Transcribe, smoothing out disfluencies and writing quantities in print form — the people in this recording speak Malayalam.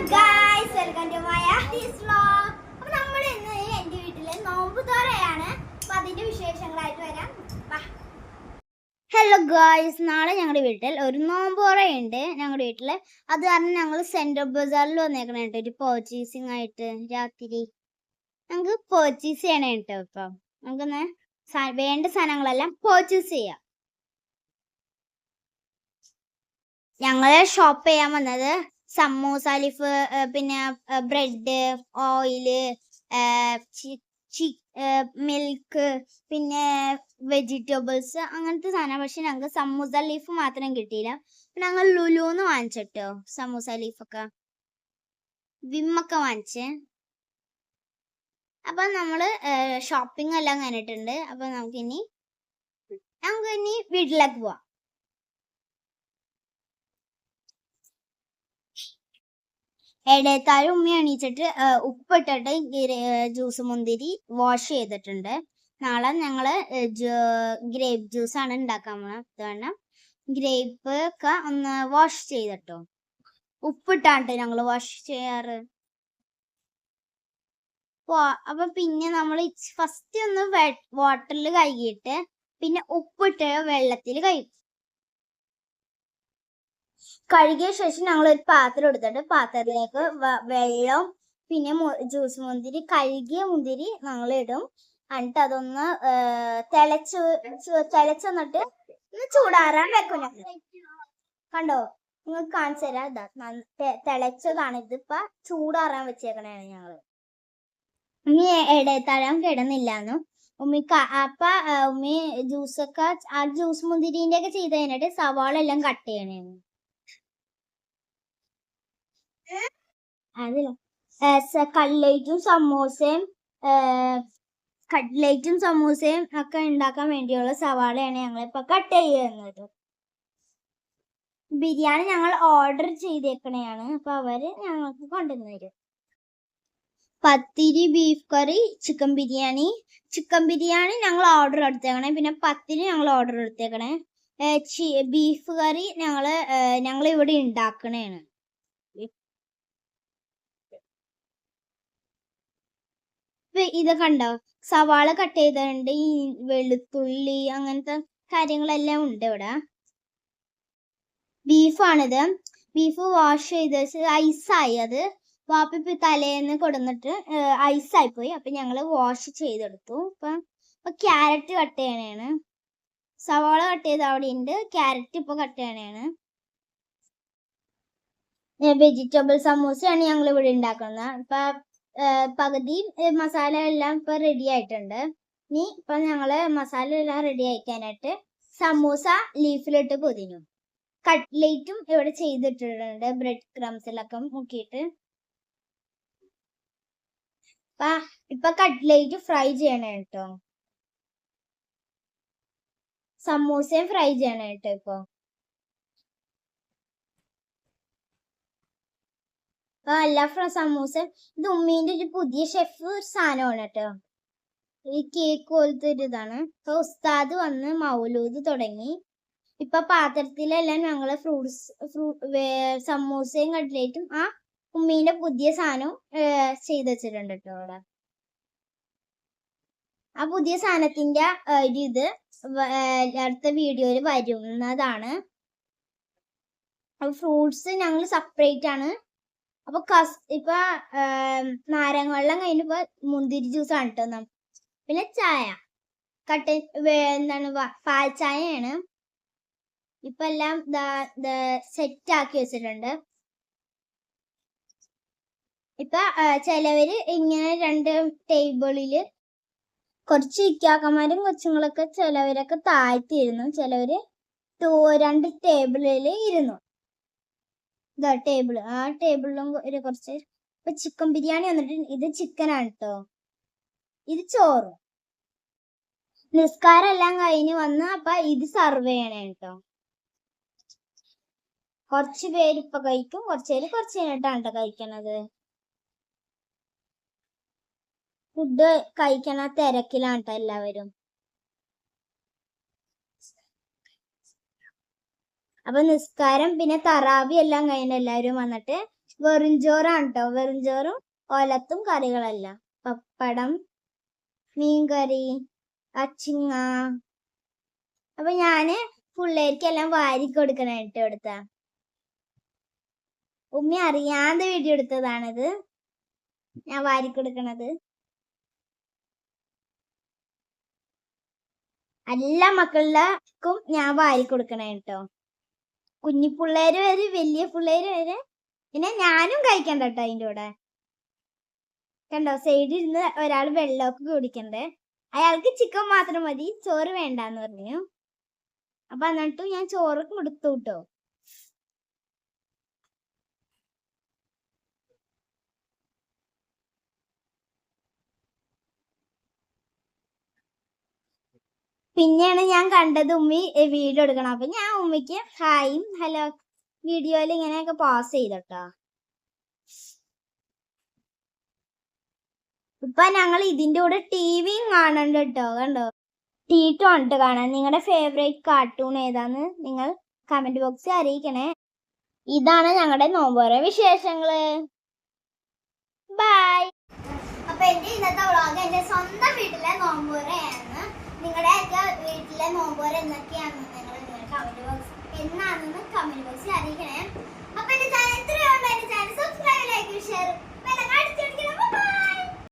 Guys, welcome to my artist's vlog. അപ്പോൾ നമ്മൾ ഇന്ന് എൻ്റെ വീട്ടിലെ നോമ്പുതുറയാണ്. അപ്പോൾ അതിന്റെ വിശേഷങ്ങളായിട്ട് വരാം. ഹലോ ഗൈസ്, നാളെ ഞങ്ങളുടെ വീട്ടിൽ ഒരു നോമ്പുതുറയുണ്ട് ഞങ്ങളുടെ വീട്ടിൽ. അത് കാരണം ഞങ്ങൾ സെൻട്രൽ ബസാറിൽ വന്നേക്കണേട്ടോ ഒരു പർച്ചേസിങ് ആയിട്ട്. രാത്രി ഞങ്ങൾക്ക് പർച്ചേസ് ചെയ്യണേ കേട്ടോ. ഇപ്പം നമുക്കൊന്ന് വേണ്ട സാധനങ്ങളെല്ലാം പർച്ചേസ് ചെയ്യാം. ഞങ്ങൾ ഷോപ്പ് ചെയ്യാൻ വന്നത് സമൂസ ലീഫ്, പിന്നെ ബ്രെഡ്, ഓയില്, മിൽക്ക്, പിന്നെ വെജിറ്റബിൾസ്, അങ്ങനത്തെ സാധനം. പക്ഷെ ഞങ്ങൾക്ക് സമൂസ ലീഫ് മാത്രം കിട്ടിയില്ല. ഞങ്ങൾ ലുലുന്ന് വാങ്ങിച്ചിട്ടോ സമൂസ ലീഫൊക്കെ, വിമ്മൊക്കെ വാങ്ങിച്ചേ. അപ്പൊ നമ്മള് ഷോപ്പിംഗ് എല്ലാം കഴിഞ്ഞിട്ടുണ്ട്. അപ്പൊ നമുക്കിനി വീട്ടിലേക്ക് പോവാം. ഇടയത്താഴം ഉമ്മ എണീച്ചിട്ട് ഉപ്പിട്ടിട്ട് ജ്യൂസ് മുന്തിരി വാഷ് ചെയ്തിട്ടുണ്ട്. നാളെ ഞങ്ങള് ഗ്രേപ്പ് ജ്യൂസ് ആണ് ഉണ്ടാക്കാൻ പോകുന്നത്. കാരണം ഗ്രേപ്പ് ഒക്കെ ഒന്ന് വാഷ് ചെയ്തിട്ടോ, ഉപ്പിട്ടാണ്ട് ഞങ്ങള് വാഷ് ചെയ്യാറ്. അപ്പൊ പിന്നെ നമ്മൾ ഫസ്റ്റ് ഒന്ന് വാട്ടറിൽ കഴുകിയിട്ട് പിന്നെ ഉപ്പിട്ട് വെള്ളത്തിൽ കഴുകിയ ശേഷം ഞങ്ങൾ ഒരു പാത്രം എടുത്തിട്ട് പാത്രത്തിലേക്ക് വെള്ളം, പിന്നെ ജ്യൂസ് മുന്തിരി, കഴുകിയ മുന്തിരി ഞങ്ങൾ ഇടും. എന്നിട്ട് അതൊന്ന് തിളച്ച് വന്നിട്ട് ഒന്ന് ചൂടാറാൻ വെക്കും. കണ്ടോ, നിങ്ങൾക്ക് കാണിച്ചു തരാം. തിളച്ചതാണ്. ഇതിപ്പോ ചൂടാറാൻ വെച്ചേക്കണേണ് ഞങ്ങള്. ഉമ്മി ഇടയത്താഴം കിടന്നില്ലാന്നു ഉമ്മി ജ്യൂസൊക്കെ ആ ജ്യൂസ് മുന്തിരിന്റെ ഒക്കെ ചെയ്ത് കഴിഞ്ഞിട്ട് സവാള എല്ലാം കട്ട് ചെയ്യണേന്ന്. കട്ട്ലേറ്റും സമൂസയും ഒക്കെ ഉണ്ടാക്കാൻ വേണ്ടിയുള്ള സവാളയാണ് ഞങ്ങളിപ്പോ കട്ട് ചെയ്യുന്നത്. ബിരിയാണി ഞങ്ങൾ ഓർഡർ ചെയ്തേക്കണെയാണ്. അപ്പൊ അവര് ഞങ്ങൾക്ക് കൊണ്ടുവന്നു തരും. പത്തിരി, ബീഫ് കറി, ചിക്കൻ ബിരിയാണി ഞങ്ങൾ ഓർഡർ എടുത്തേക്കണേ. പിന്നെ പത്തിരി ഞങ്ങൾ ഓർഡർ എടുത്തേക്കണേ. ബീഫ് കറി ഞങ്ങൾ ഇവിടെ ഉണ്ടാക്കണേണ്. ഇത് കണ്ടോ, സവാള കട്ട് ചെയ്തിട്ടുണ്ട്, ഈ വെളുത്തുള്ളി, അങ്ങനത്തെ കാര്യങ്ങളെല്ലാം ഉണ്ട് ഇവിടെ. ബീഫാണിത്. ബീഫ് വാഷ് ചെയ്ത് വെച്ച് ഐസായി. അത് വാപ്പി തലേന്ന് കൊടുന്നിട്ട് ഐസായി പോയി. അപ്പൊ ഞങ്ങള് വാഷ് ചെയ്തെടുത്തു. ഇപ്പൊ ക്യാരറ്റ് കട്ട് ചെയ്യണേണ്. സവാള കട്ട് ചെയ്ത് അവിടെ ഉണ്ട്. ക്യാരറ്റ് ഇപ്പൊ കട്ട് ചെയ്യണേണ്. വെജിറ്റബിൾ സമൂസയാണ് ഞങ്ങൾ ഇവിടെ ഉണ്ടാക്കുന്നത്. ഇപ്പൊ പകുതി മസാല എല്ലാം ഇപ്പൊ റെഡി ആയിട്ടുണ്ട്. ഇപ്പൊ ഞങ്ങള് മസാല എല്ലാം റെഡി ആക്കാനായിട്ട് സമൂസ ലീഫിലിട്ട് പൊതിഞ്ഞു. കട്ട്ലേറ്റും ഇവിടെ ചെയ്തിട്ടിട്ടുണ്ട്, ബ്രെഡ് ക്രംസിലൊക്കെ മുക്കിയിട്ട്. ഇപ്പൊ കട്ട്ലേറ്റ് ഫ്രൈ ചെയ്യണേ കേട്ടോ, സമൂസയും ഫ്രൈ ചെയ്യണേ കേട്ടോ. എല്ലാ സമൂസ, ഇത് ഉമ്മീന്റെ ഒരു പുതിയ ഷെഫ് സാധനമാണ് കേട്ടോ. ഈ കേക്ക് പോലത്തെ ഒരു ഇതാണ്. ഇപ്പൊ ഉസ്താദ് വന്ന് മൗലൂദ് തുടങ്ങി. ഇപ്പൊ പാത്രത്തിലെല്ലാം ഞങ്ങള് സമൂസയും കട്ട്ലേറ്റും ആ ഉമ്മീന്റെ പുതിയ സാധനവും ചെയ്ത് വെച്ചിട്ടുണ്ട് കേട്ടോ അവിടെ. ആ പുതിയ സാധനത്തിന്റെ ഇത് അടുത്ത വീഡിയോയിൽ വരുന്നതാണ്. ഫ്രൂട്ട്സ് ഞങ്ങൾ സെപ്പറേറ്റ് ആണ്. അപ്പൊ ഇപ്പൊ നാരങ്ങ വെള്ളം കഴിഞ്ഞിപ്പോ മുന്തിരി ജ്യൂസ് ആണ് കേട്ടോ. പിന്നെ ചായ എന്താണ് പാൽ ചായയാണ്. ഇപ്പൊ എല്ലാം സെറ്റ് ആക്കി വെച്ചിട്ടുണ്ട്. ഇപ്പൊ ചിലവര് ഇങ്ങനെ 2 ടേബിളില് കുറച്ച് ഇക്കാക്കന്മാരും കൊച്ചുങ്ങളൊക്കെ ചിലവരൊക്കെ താഴ്ത്തിയിരുന്നു. ചിലവര് 2 ടേബിളില് ഇരുന്നു. ടേബിള്, ആ ടേബിളിലും കുറച്ച്. ഇപ്പൊ ചിക്കൻ ബിരിയാണി വന്നിട്ട് ഇത് ചിക്കനാണ് കേട്ടോ, ഇത് ചോറ്. നിസ്കാരം എല്ലാം കഴിഞ്ഞ് വന്ന് അപ്പൊ ഇത് സർവ് ചെയ്യണേ കേട്ടോ. കുറച്ച് പേര് ഇപ്പൊ കഴിക്കും, കുറച്ച് കഴിഞ്ഞിട്ടാണ് കേട്ടോ കഴിക്കണത്. ഫുഡ് കഴിക്കണ തിരക്കിലാണ് കേട്ടോ എല്ലാവരും. അപ്പൊ നിസ്കാരം പിന്നെ തറാവി എല്ലാം കഴിഞ്ഞ് എല്ലാവരും വന്നിട്ട് വെറുംചോറാണ് കേട്ടോ. വെറുംചോറും ഒലത്തും കറികളല്ല. പപ്പടം, മീൻകറി, അച്ചിങ്ങ. അപ്പൊ ഞാന് പിള്ളേർക്കെല്ലാം വാരി കൊടുക്കണായിട്ട് എടുത്ത. ഉമ്മി അറിയാതെ വീഡിയോ എടുത്തതാണിത്, ഞാൻ വാരി കൊടുക്കണത്. എല്ലാ മക്കളിലും ഞാൻ വാരി കൊടുക്കണേ കേട്ടോ. കുഞ്ഞി പിള്ളേര് വരെ വലിയ പിള്ളേര് വരെ. പിന്നെ ഞാനും കഴിക്കണ്ട കേട്ടോ അതിൻ്റെ കൂടെ. കണ്ടോ, സൈഡിൽ ഇരുന്ന് ഒരാൾ വെള്ളമൊക്കെ കുടിക്കണ്ടേ. അയാൾക്ക് ചിക്കൻ മാത്രം മതി, ചോറ് വേണ്ടാന്ന് പറഞ്ഞു. അപ്പൊ എന്നിട്ട് ഞാൻ ചോറ് കൊടുത്തു കേട്ടോ. പിന്നെയാണ് ഞാൻ കണ്ടത് ഉമ്മി വീഡിയോ എടുക്കണം. അപ്പൊ ഞാൻ ഉമ്മിക്ക് ഹായും ഹലോ വീഡിയോയിൽ ഇങ്ങനെയൊക്കെ പാസ് ചെയ്തോട്ടോ. ഇപ്പൊ ഞങ്ങൾ ഇതിന്റെ കൂടെ ടിവിയും കാണണ്ട കേട്ടോ. കണ്ടോ, ടീറ്റോ ആണ് കാണാൻ. നിങ്ങളുടെ ഫേവറേറ്റ് കാർട്ടൂൺ ഏതാന്ന് നിങ്ങൾ കമന്റ് ബോക്സിൽ അറിയിക്കണേ. ഇതാണ് ഞങ്ങളുടെ നോമ്പോര വിശേഷങ്ങള്. ബൈ. അപ്പൊ എന്റെ ഇന്നത്തെ വ്ളോഗ് എന്റെ സ്വന്തം വീട്ടിലെ നോമ്പോരയാണ്. നിങ്ങളുടെ വീട്ടിലെ നോമ്പോര എന്തൊക്കെയാണെന്ന്